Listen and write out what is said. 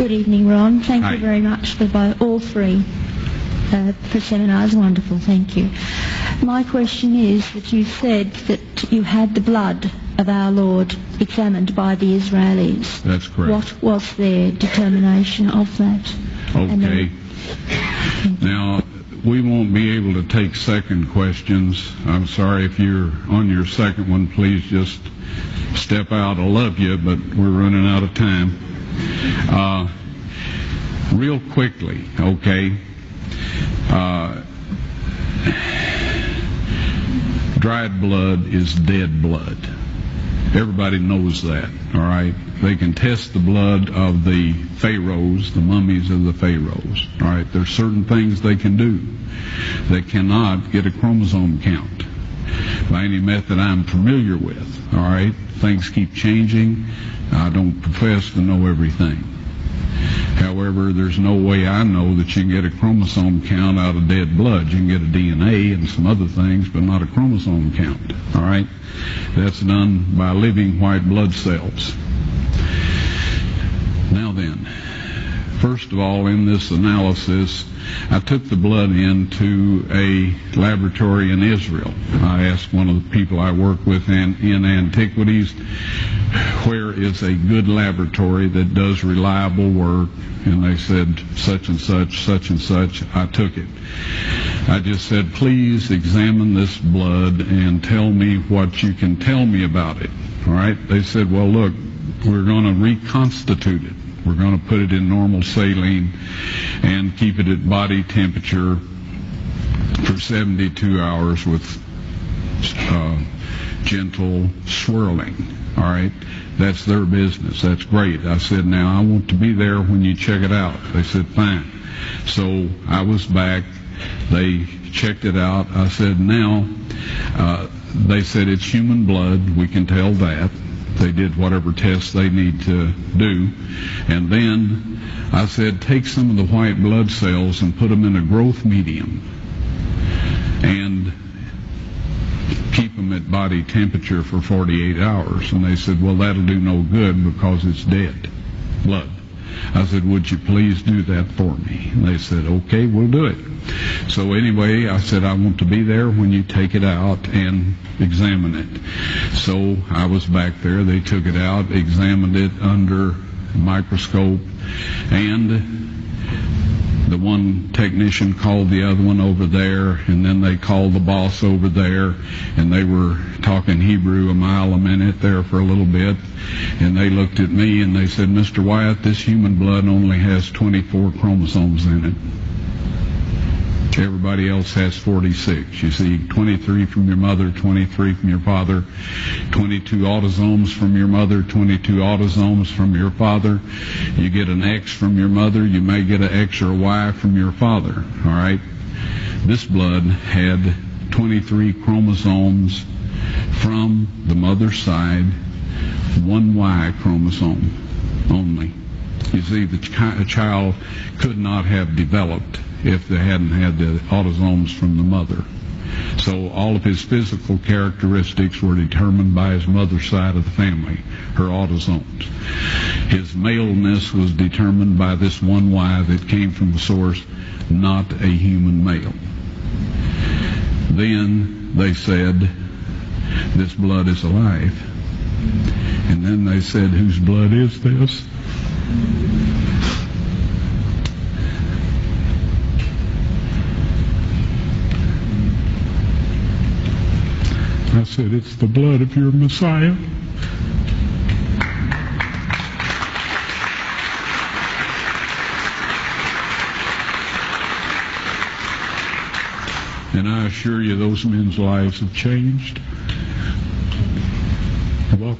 Good evening, Ron. Thank Hi. you very much for all three for seminars. Wonderful, thank you. My question is that you said that you had the blood of our Lord examined by the Israelis. That's correct. What was their determination of that? Okay. Now, we won't be able to take second questions. I'm sorry if you're on your second one, please just step out. I love you, but we're running out of time. Real quickly, okay. Dried blood is dead blood. Everybody knows that, all right? They can test the blood of the pharaohs, the mummies of the pharaohs, all right? There's certain things they can do. They cannot get a chromosome count by any method I'm familiar with, all right? Things keep changing. I don't profess to know everything. However, there's no way I know that you can get a chromosome count out of dead blood. You can get a DNA and some other things, but not a chromosome count, all right? That's done by living white blood cells. Now then, first of all, in this analysis, I took the blood into a laboratory in Israel. I asked one of the people I work with in antiquities, where is a good laboratory that does reliable work? And they said, such and such, such and such. I took it. I just said, please examine this blood and tell me what you can tell me about it. All right? They said, well, look, we're going to reconstitute it. We're going to put it in normal saline and keep it at body temperature for 72 hours with gentle swirling. All right? That's their business. That's great. I said, now I want to be there when you check it out. They said, fine. So I was back. They checked it out. I said, now, they said it's human blood. We can tell that. They did whatever tests they need to do. And then I said, take some of the white blood cells and put them in a growth medium and keep them at body temperature for 48 hours. And they said, well, that'll do no good because it's dead blood. I said, would you please do that for me? And they said, okay, we'll do it. So anyway, I said, I want to be there when you take it out and examine it. So I was back there. They took it out, examined it under a microscope, and the one technician called the other one over there, and then they called the boss over there, and they were talking Hebrew a mile a minute there for a little bit, and they looked at me and they said, Mr. Wyatt, this human blood only has 24 chromosomes in it. Everybody else has 46. You see, 23 from your mother, 23 from your father, 22 autosomes from your mother, 22 autosomes from your father. You get an X from your mother, you may get an X or a Y from your father, all right? This blood had 23 chromosomes from the mother's side, one Y chromosome only. You see, the child could not have developed if they hadn't had the autosomes from the mother. So all of his physical characteristics were determined by his mother's side of the family, her autosomes. His maleness was determined by this one Y that came from the source, not a human male. Then they said, this blood is alive. And then they said, whose blood is this? I said, it's the blood of your Messiah. And I assure you, those men's lives have changed. Well,